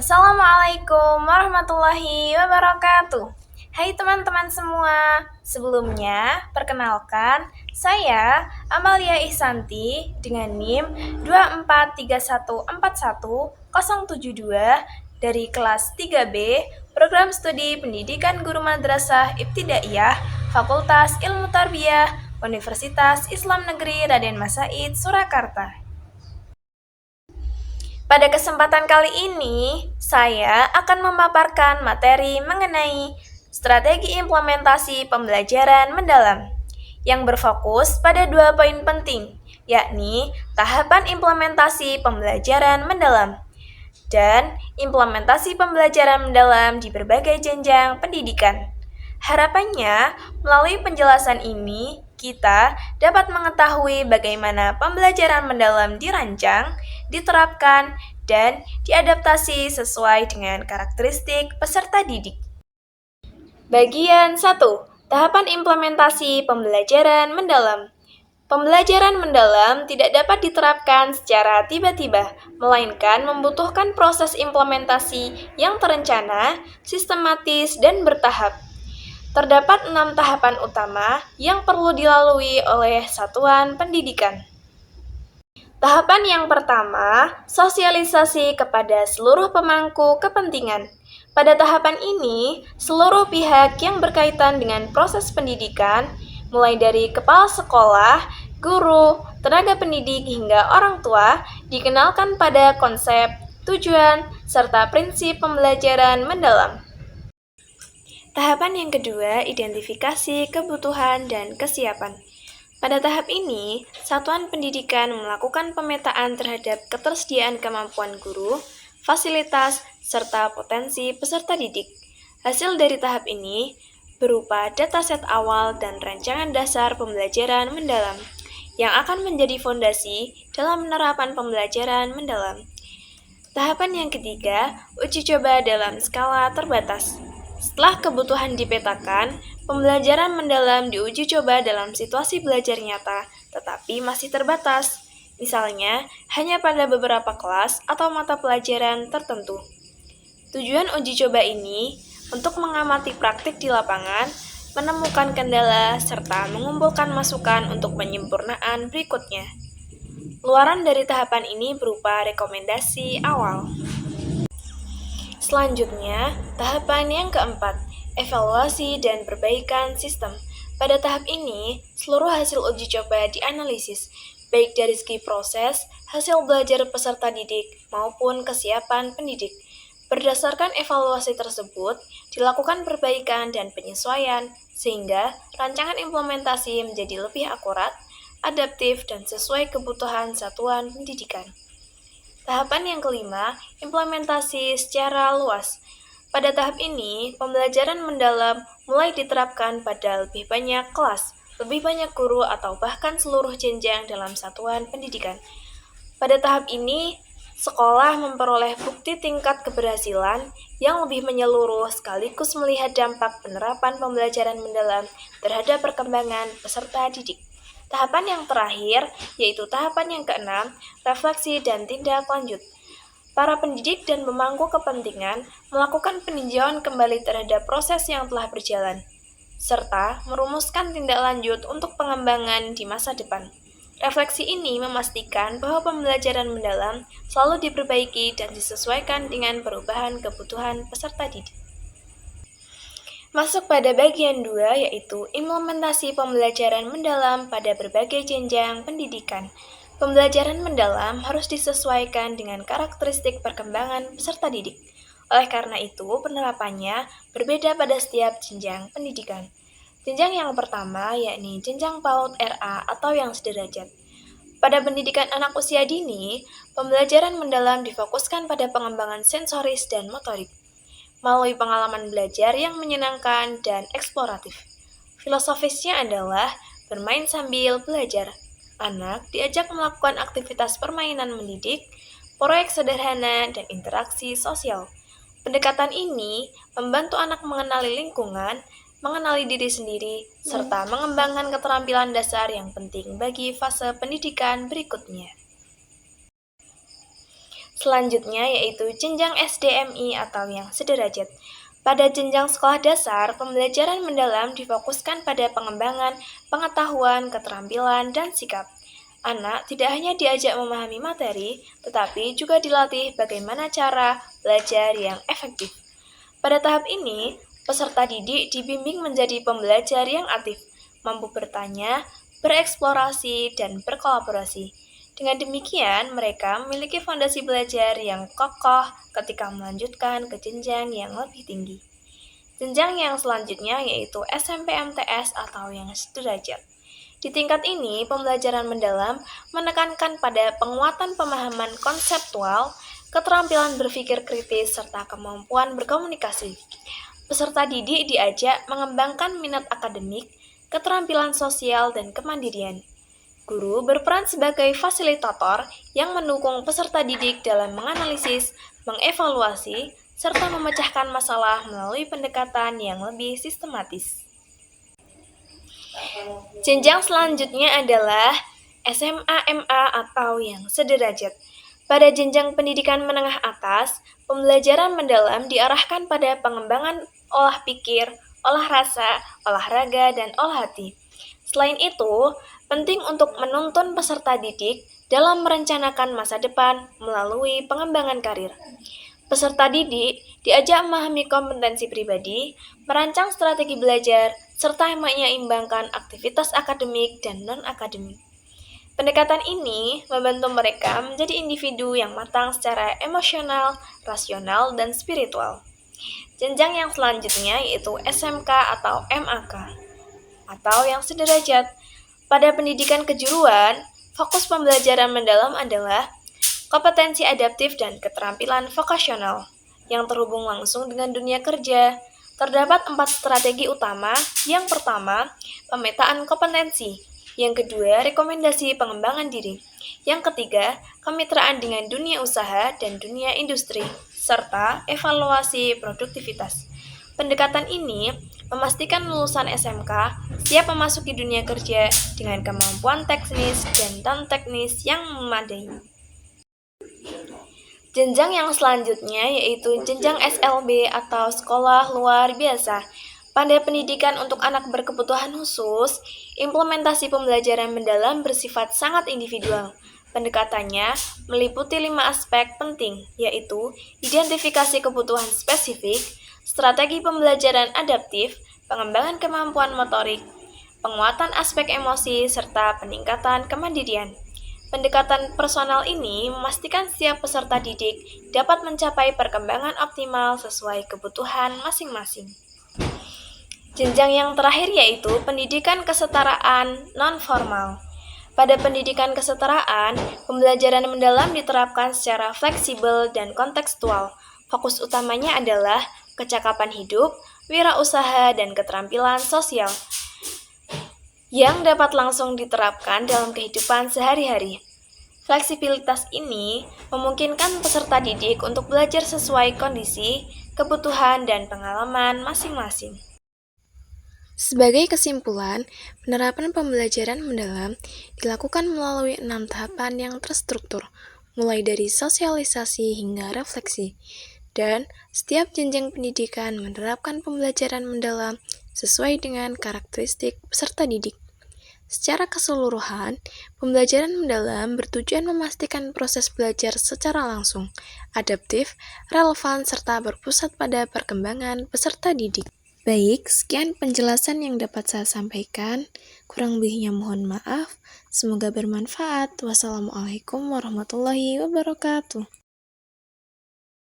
Assalamualaikum warahmatullahi wabarakatuh. Hai teman-teman semua, sebelumnya perkenalkan saya Amalia Ihsanti dengan NIM 243141072 dari kelas 3B Program Studi Pendidikan Guru Madrasah Ibtidaiyah Fakultas Ilmu Tarbiyah Universitas Islam Negeri Raden Mas Said Surakarta. Pada kesempatan kali ini, saya akan memaparkan materi mengenai strategi implementasi pembelajaran mendalam yang berfokus pada 2 poin penting, yakni tahapan implementasi pembelajaran mendalam dan implementasi pembelajaran mendalam di berbagai jenjang pendidikan. Harapannya, melalui penjelasan ini, kita dapat mengetahui bagaimana pembelajaran mendalam dirancang, diterapkan, dan diadaptasi sesuai dengan karakteristik peserta didik. Bagian 1. Tahapan implementasi pembelajaran mendalam. Pembelajaran mendalam tidak dapat diterapkan secara tiba-tiba, melainkan membutuhkan proses implementasi yang terencana, sistematis, dan bertahap. Terdapat 6 tahapan utama yang perlu dilalui oleh satuan pendidikan. Tahapan yang pertama, sosialisasi kepada seluruh pemangku kepentingan. Pada tahapan ini, seluruh pihak yang berkaitan dengan proses pendidikan, mulai dari kepala sekolah, guru, tenaga pendidik, hingga orang tua, dikenalkan pada konsep, tujuan, serta prinsip pembelajaran mendalam. Tahapan yang kedua, identifikasi kebutuhan dan kesiapan. Pada tahap ini, satuan pendidikan melakukan pemetaan terhadap ketersediaan kemampuan guru, fasilitas, serta potensi peserta didik. Hasil dari tahap ini berupa dataset awal dan rancangan dasar pembelajaran mendalam yang akan menjadi fondasi dalam penerapan pembelajaran mendalam. Tahapan yang ketiga, uji coba dalam skala terbatas. Setelah kebutuhan dipetakan, pembelajaran mendalam diuji coba dalam situasi belajar nyata, tetapi masih terbatas. Misalnya, hanya pada beberapa kelas atau mata pelajaran tertentu. Tujuan uji coba ini untuk mengamati praktik di lapangan, menemukan kendala, serta mengumpulkan masukan untuk penyempurnaan berikutnya. Luaran dari tahapan ini berupa rekomendasi awal. Selanjutnya, tahapan yang keempat, evaluasi dan perbaikan sistem. Pada tahap ini, seluruh hasil uji coba dianalisis, baik dari segi proses, hasil belajar peserta didik, maupun kesiapan pendidik. Berdasarkan evaluasi tersebut, dilakukan perbaikan dan penyesuaian, sehingga rancangan implementasi menjadi lebih akurat, adaptif, dan sesuai kebutuhan satuan pendidikan. Tahapan yang kelima, implementasi secara luas. Pada tahap ini, pembelajaran mendalam mulai diterapkan pada lebih banyak kelas, lebih banyak guru, atau bahkan seluruh jenjang dalam satuan pendidikan. Pada tahap ini, sekolah memperoleh bukti tingkat keberhasilan yang lebih menyeluruh sekaligus melihat dampak penerapan pembelajaran mendalam terhadap perkembangan peserta didik. Tahapan yang terakhir, yaitu tahapan yang keenam, refleksi dan tindak lanjut. Para pendidik dan pemangku kepentingan melakukan peninjauan kembali terhadap proses yang telah berjalan, serta merumuskan tindak lanjut untuk pengembangan di masa depan. Refleksi ini memastikan bahwa pembelajaran mendalam selalu diperbaiki dan disesuaikan dengan perubahan kebutuhan peserta didik. Masuk pada bagian 2, yaitu implementasi pembelajaran mendalam pada berbagai jenjang pendidikan. Pembelajaran mendalam harus disesuaikan dengan karakteristik perkembangan peserta didik. Oleh karena itu, penerapannya berbeda pada setiap jenjang pendidikan. Jenjang yang pertama, yakni jenjang PAUD RA atau yang sederajat. Pada pendidikan anak usia dini, pembelajaran mendalam difokuskan pada pengembangan sensoris dan motorik melalui pengalaman belajar yang menyenangkan dan eksploratif. Filosofisnya adalah bermain sambil belajar. Anak diajak melakukan aktivitas permainan mendidik, proyek sederhana, dan interaksi sosial. Pendekatan ini membantu anak mengenali lingkungan, mengenali diri sendiri, serta mengembangkan keterampilan dasar yang penting bagi fase pendidikan berikutnya. Selanjutnya yaitu jenjang SDMI atau yang sederajat. Pada jenjang sekolah dasar, pembelajaran mendalam difokuskan pada pengembangan pengetahuan, keterampilan, dan sikap. Anak tidak hanya diajak memahami materi, tetapi juga dilatih bagaimana cara belajar yang efektif. Pada tahap ini, peserta didik dibimbing menjadi pembelajar yang aktif, mampu bertanya, bereksplorasi, dan berkolaborasi. Dengan demikian, mereka memiliki fondasi belajar yang kokoh ketika melanjutkan ke jenjang yang lebih tinggi. Jenjang yang selanjutnya yaitu SMP-MTS atau yang sederajat. Di tingkat ini, pembelajaran mendalam menekankan pada penguatan pemahaman konseptual, keterampilan berpikir kritis, serta kemampuan berkomunikasi. Peserta didik diajak mengembangkan minat akademik, keterampilan sosial, dan kemandirian. Guru berperan sebagai fasilitator yang mendukung peserta didik dalam menganalisis, mengevaluasi, serta memecahkan masalah melalui pendekatan yang lebih sistematis. Jenjang selanjutnya adalah SMA-MA atau yang sederajat. Pada jenjang pendidikan menengah atas, pembelajaran mendalam diarahkan pada pengembangan olah pikir, olah rasa, olahraga, dan olah hati. Selain itu, penting untuk menuntun peserta didik dalam merencanakan masa depan melalui pengembangan karir. Peserta didik diajak memahami kompetensi pribadi, merancang strategi belajar, serta menyeimbangkan aktivitas akademik dan non-akademik. Pendekatan ini membantu mereka menjadi individu yang matang secara emosional, rasional, dan spiritual. Jenjang yang selanjutnya yaitu SMK atau MAK, atau yang sederajat. Pada pendidikan kejuruan, fokus pembelajaran mendalam adalah kompetensi adaptif dan keterampilan vokasional yang terhubung langsung dengan dunia kerja. Terdapat 4 strategi utama. Yang pertama, pemetaan kompetensi. Yang kedua, rekomendasi pengembangan diri. Yang ketiga, kemitraan dengan dunia usaha dan dunia industri, serta evaluasi produktivitas. Pendekatan ini memastikan lulusan SMK siap memasuki dunia kerja dengan kemampuan teknis dan non-teknis yang memadai. Jenjang yang selanjutnya yaitu jenjang SLB atau sekolah luar biasa. Pada pendidikan untuk anak berkebutuhan khusus, implementasi pembelajaran mendalam bersifat sangat individual. Pendekatannya meliputi 5 aspek penting, yaitu identifikasi kebutuhan spesifik, strategi pembelajaran adaptif, pengembangan kemampuan motorik, penguatan aspek emosi, serta peningkatan kemandirian. Pendekatan personal ini memastikan setiap peserta didik dapat mencapai perkembangan optimal sesuai kebutuhan masing-masing. Jenjang yang terakhir yaitu pendidikan kesetaraan non-formal. Pada pendidikan kesetaraan, pembelajaran mendalam diterapkan secara fleksibel dan kontekstual. Fokus utamanya adalah kecakapan hidup, wirausaha, dan keterampilan sosial yang dapat langsung diterapkan dalam kehidupan sehari-hari. Fleksibilitas ini memungkinkan peserta didik untuk belajar sesuai kondisi, kebutuhan, dan pengalaman masing-masing. Sebagai kesimpulan, penerapan pembelajaran mendalam dilakukan melalui 6 tahapan yang terstruktur, mulai dari sosialisasi hingga refleksi. Dan setiap jenjang pendidikan menerapkan pembelajaran mendalam sesuai dengan karakteristik peserta didik. Secara keseluruhan, pembelajaran mendalam bertujuan memastikan proses belajar secara langsung, adaptif, relevan, serta berpusat pada perkembangan peserta didik. Baik, sekian penjelasan yang dapat saya sampaikan. Kurang lebihnya mohon maaf. Semoga bermanfaat. Wassalamualaikum warahmatullahi wabarakatuh.